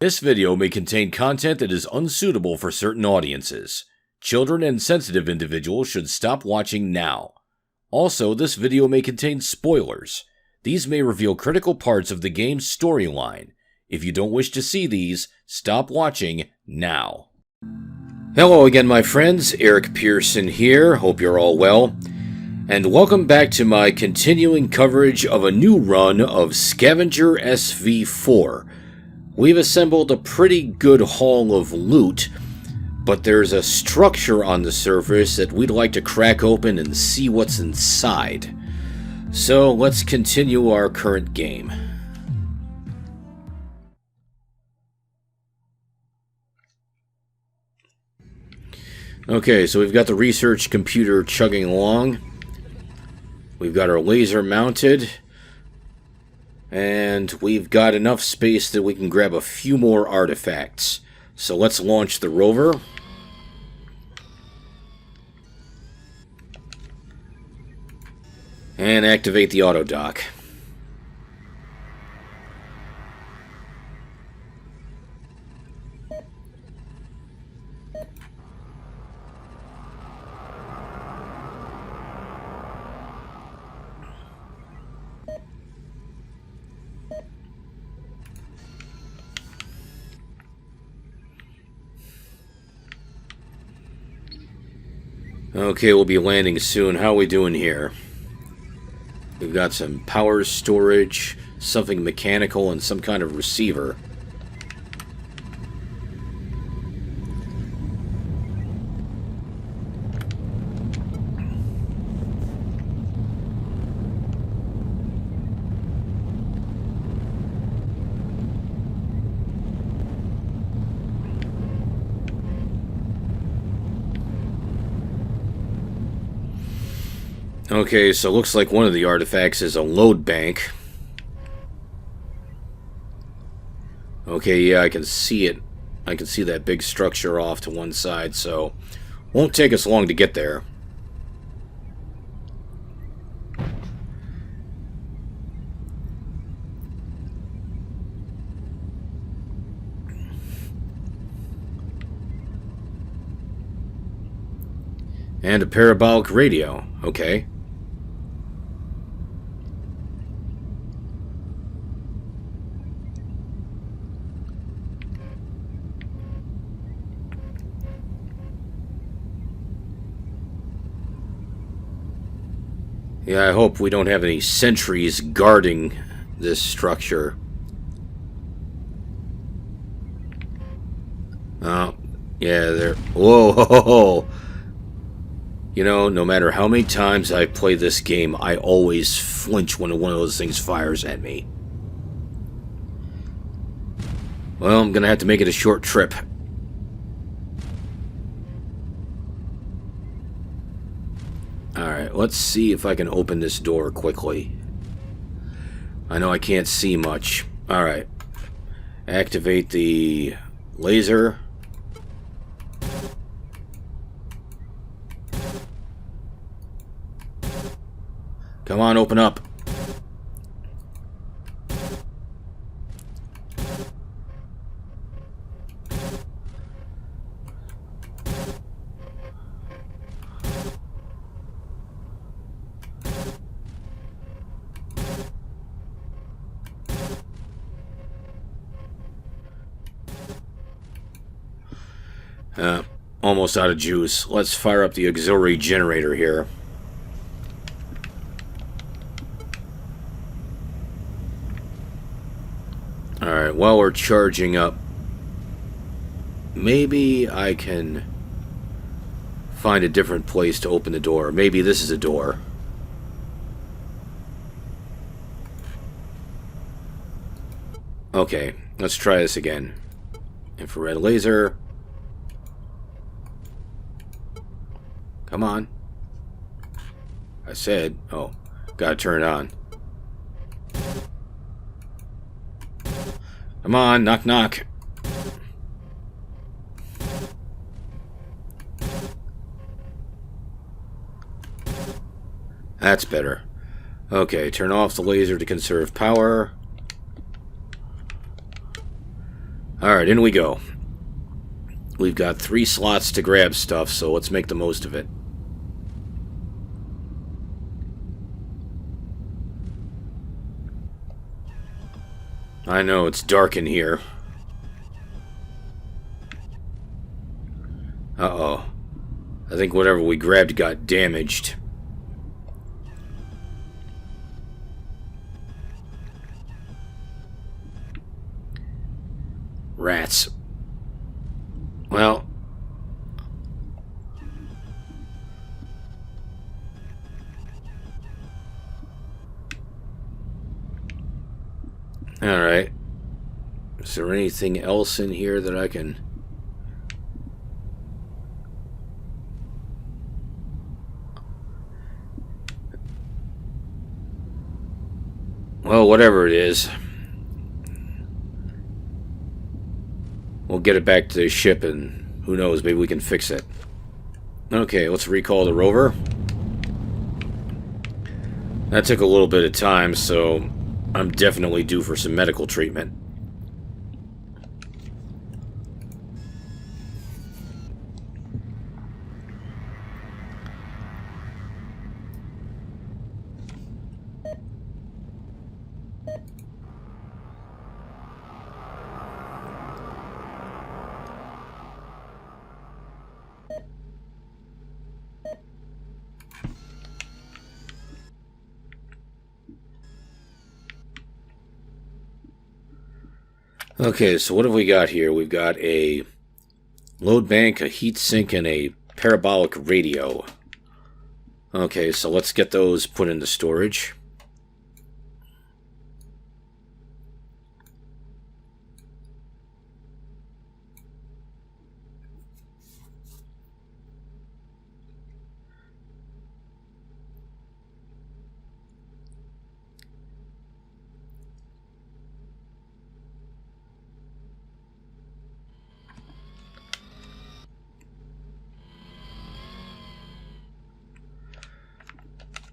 This video may contain content that is unsuitable for certain audiences. Children and sensitive individuals should stop watching now. Also, this video may contain spoilers. These may reveal critical parts of the game's storyline. If you don't wish to see these, stop watching now. Hello again, my friends. Eric Pearson here. Hope you're all well. And welcome back to my continuing coverage of a new run of SCAVENGER SV-4. We've assembled a pretty good haul of loot, but there's a structure on the surface that we'd like to crack open and see what's inside. So let's continue our current game. Okay, so we've got the research computer chugging along. We've got our laser mounted. And we've got enough space that we can grab a few more artifacts. So let's launch the rover. And activate the auto dock. Okay, we'll be landing soon. How are we doing here? We've got some power storage, something mechanical, and some kind of receiver. Okay, so it looks like one of the artifacts is a load bank. Okay, yeah, I can see it. I can see that big structure off to one side, so won't take us long to get there. And a parabolic radio. Okay. Yeah, I hope we don't have any sentries guarding this structure. Oh, yeah, there. Whoa, ho, ho, ho. You know, no matter how many times I play this game, I always flinch when one of those things fires at me. Well, I'm gonna have to make it a short trip. Alright, let's see if I can open this door quickly. I know I can't see much. Alright. Activate the laser. Come on, open up. Almost out of juice. Let's fire up the auxiliary generator here. Alright, while we're charging up, maybe I can find a different place to open the door. Maybe this is a door. Okay, let's try this again. Infrared laser. Come on. I said, oh, gotta turn it on. Come on, knock knock. That's better. Okay, turn off the laser to conserve power. Alright, in we go. We've got 3 slots to grab stuff, so let's make the most of it. I know, it's dark in here. Uh-oh. I think whatever we grabbed got damaged. Rats. Well... Alright. Is there anything else in here that I can... Well, whatever it is. We'll get it back to the ship and who knows, maybe we can fix it. Okay, let's recall the rover. That took a little bit of time, so I'm definitely due for some medical treatment. Okay, so what have we got here? We've got a load bank, a heat sink, and a parabolic radio. Okay, so let's get those put into storage.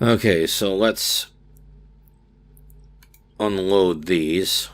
Okay, so let's unload these.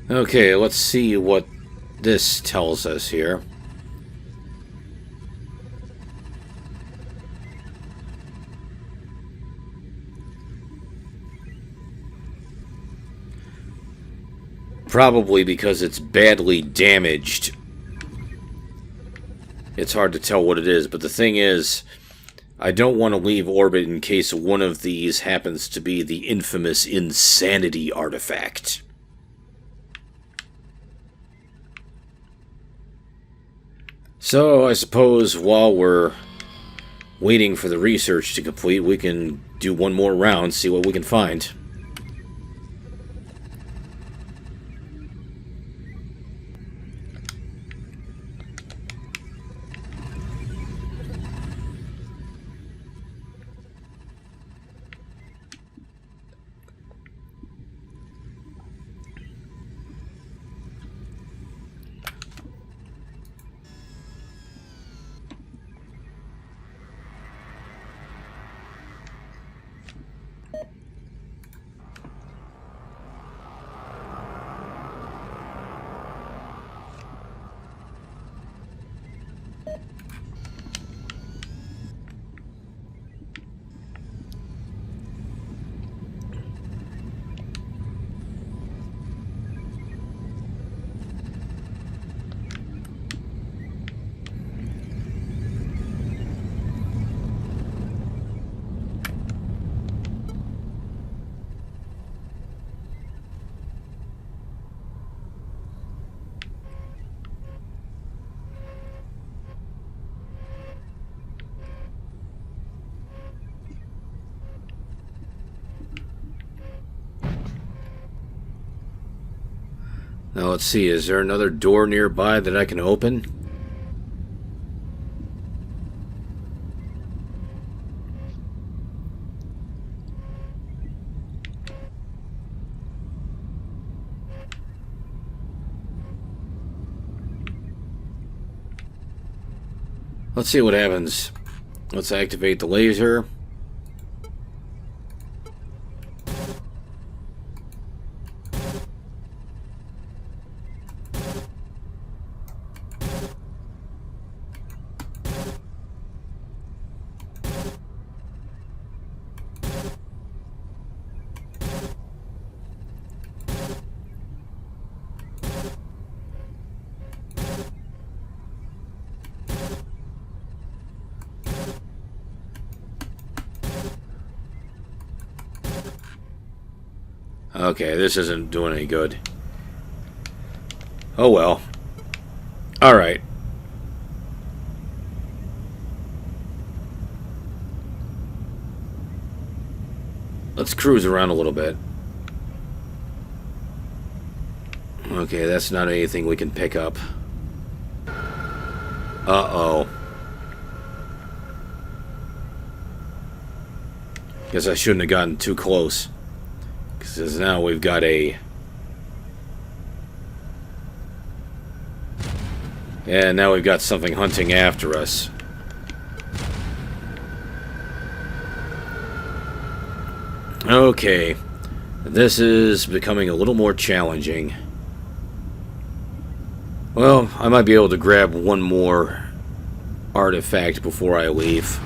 Okay, let's see what this tells us here. Probably because it's badly damaged. It's hard to tell what it is, but the thing is, I don't want to leave orbit in case one of these happens to be the infamous insanity artifact. So, I suppose while we're waiting for the research to complete, we can do one more round, see what we can find. Now let's see, is there another door nearby that I can open? Let's see what happens. Let's activate the laser. Okay, this isn't doing any good. Oh well. Alright. Let's cruise around a little bit. Okay, that's not anything we can pick up. Uh-oh. Guess I shouldn't have gotten too close. Because now we've got a... Yeah, now we've got something hunting after us. Okay. This is becoming a little more challenging. Well, I might be able to grab one more artifact before I leave.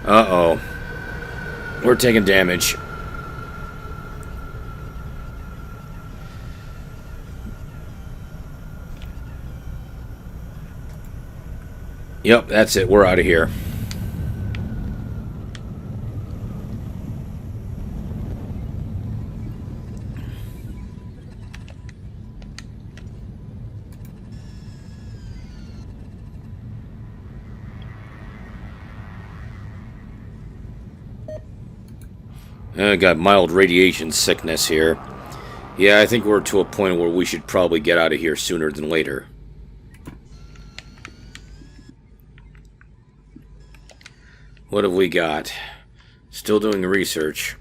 Uh-oh. We're taking damage. Yep, that's it. We're out of here. I got mild radiation sickness here. Yeah, I think we're to a point where we should probably get out of here sooner than later. What have we got? Still doing research.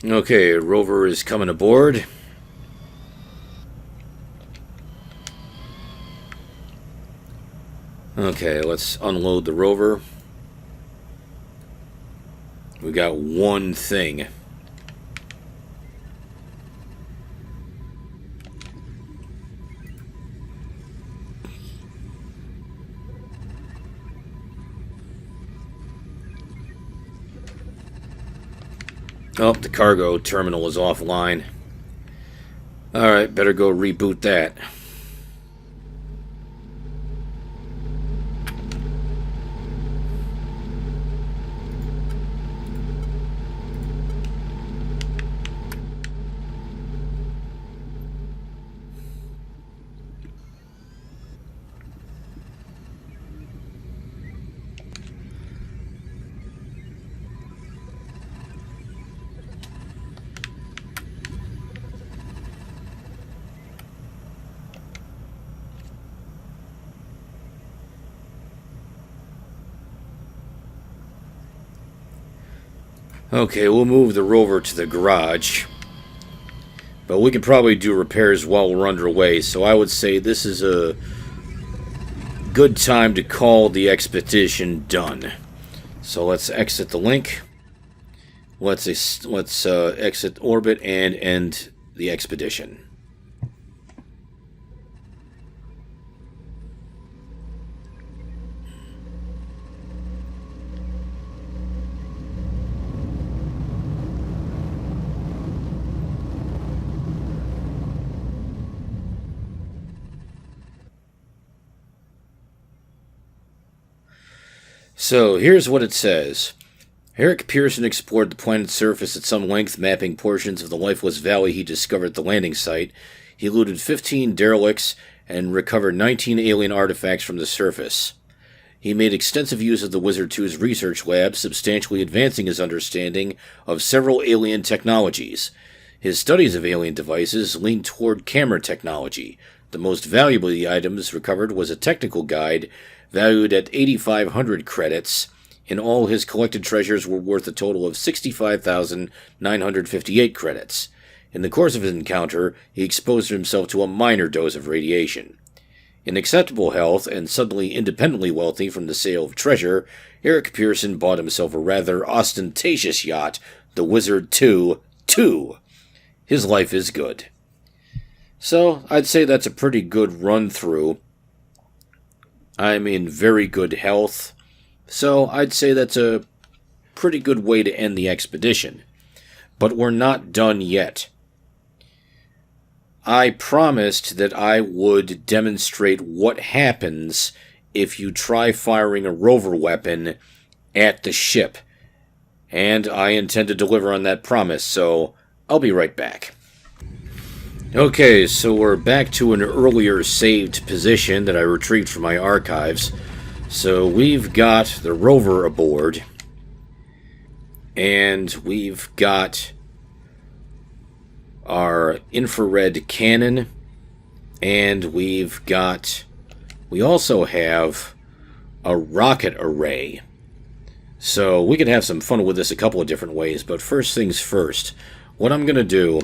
Okay, Rover is coming aboard. Okay, let's unload the Rover. We got one thing. Oh, the cargo terminal is offline. Alright, better go reboot that. Okay, we'll move the Rover to the garage. But we can probably do repairs while we're underway, so I would say this is a good time to call the expedition done. So let's exit the link. Let's exit orbit and end the expedition. So here's what it says. Eric Pearson explored the planet's surface at some length, mapping portions of the lifeless valley he discovered at the landing site. He looted 15 derelicts and recovered 19 alien artifacts from the surface. He made extensive use of the Wizard 2's research lab, substantially advancing his understanding of several alien technologies. His studies of alien devices leaned toward camera technology. The most valuable of the items recovered was a technical guide valued at 8,500 credits. In all, his collected treasures were worth a total of 65,958 credits. In the course of his encounter, he exposed himself to a minor dose of radiation. In acceptable health and suddenly independently wealthy from the sale of treasure, Eric Pearson bought himself a rather ostentatious yacht, the Wizard 2. His life is good. So, I'd say that's a pretty good run-through. I'm in very good health, so I'd say that's a pretty good way to end the expedition. But we're not done yet. I promised that I would demonstrate what happens if you try firing a rover weapon at the ship, and I intend to deliver on that promise, so I'll be right back. Okay, so we're back to an earlier saved position that I retrieved from my archives. So we've got the rover aboard, and we've got our infrared cannon, and we also have a rocket array. So we could have some fun with this a couple of different ways, but first things first, what I'm going to do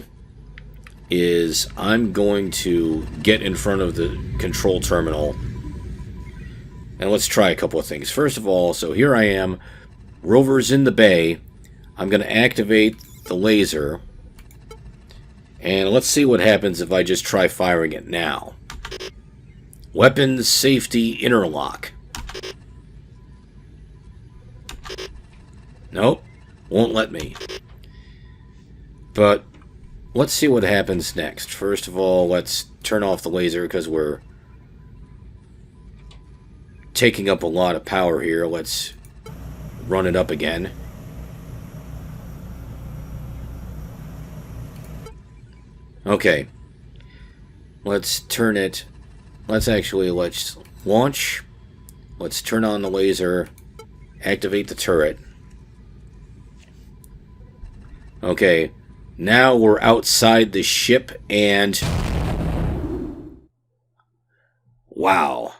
is I'm going to get in front of the control terminal, and let's try a couple of things. First of all, so here I am, rover's in the bay. I'm going to activate the laser, and let's see what happens if I just try firing it now. Weapons safety interlock. Nope, won't let me. But let's see what happens next. First of all, let's turn off the laser because we're taking up a lot of power here. Let's run it up again. Okay. Let's turn it. Let's launch. Let's turn on the laser. Activate the turret. Okay. Now we're outside the ship and... wow.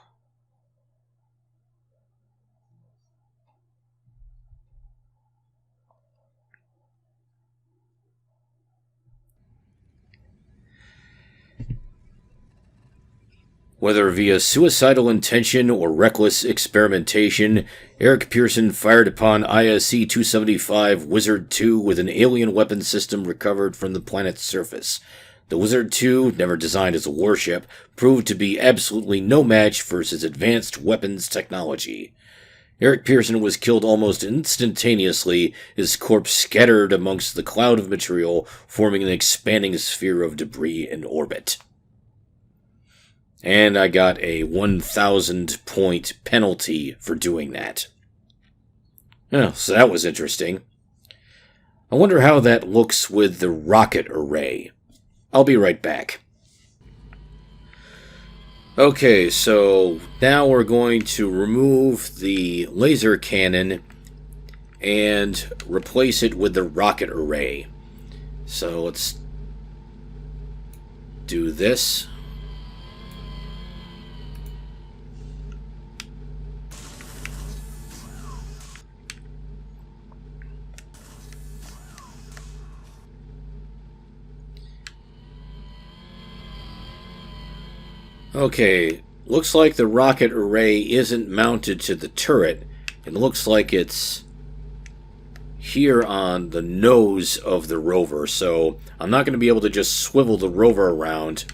Whether via suicidal intention or reckless experimentation, Eric Pearson fired upon ISC-275 Wizard 2 with an alien weapon system recovered from the planet's surface. The Wizard 2, never designed as a warship, proved to be absolutely no match for its advanced weapons technology. Eric Pearson was killed almost instantaneously, his corpse scattered amongst the cloud of material, forming an expanding sphere of debris in orbit. And I got a 1,000 point penalty for doing that. Oh, so that was interesting. I wonder how that looks with the rocket array. I'll be right back. Okay, so now we're going to remove the laser cannon and replace it with the rocket array. So let's do this. Okay, looks like the rocket array isn't mounted to the turret. It looks like it's here on the nose of the rover, so I'm not going to be able to just swivel the rover around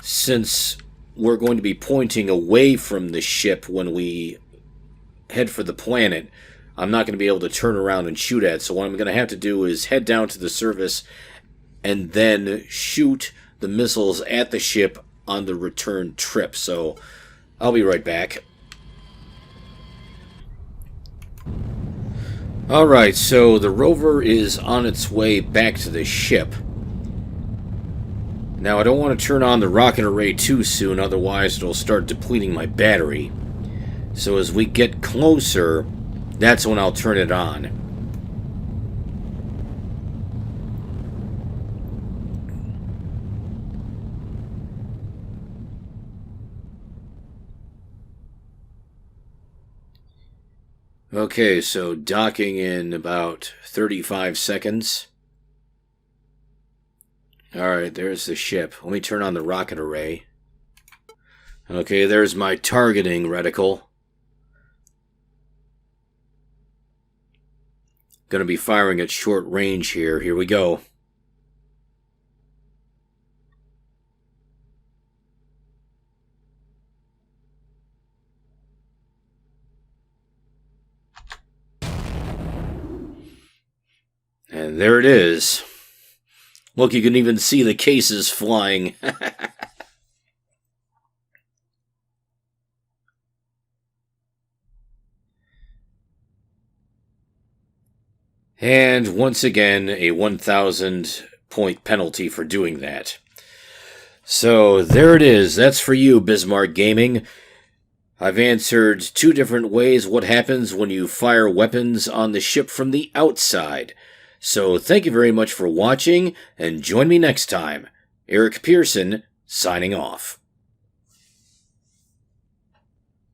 since we're going to be pointing away from the ship when we head for the planet. I'm not going to be able to turn around and shoot at, so what I'm going to have to do is head down to the surface and then shoot the missiles at the ship on the return trip. So I'll be right back. Alright, so the rover is on its way back to the ship. Now, I don't want to turn on the rocket array too soon, otherwise it'll start depleting my battery. So as we get closer, that's when I'll turn it on. Okay, so docking in about 35 seconds. Alright, there's the ship. Let me turn on the rocket array. Okay, there's my targeting reticle. Gonna be firing at short range here. Here we go. And there it is. Look, you can even see the cases flying. And once again, a 1,000 point penalty for doing that. So there it is. That's for you, Bismarck Gaming. I've answered 2 different ways what happens when you fire weapons on the ship from the outside. So thank you very much for watching, and join me next time. Eric Pearson, signing off.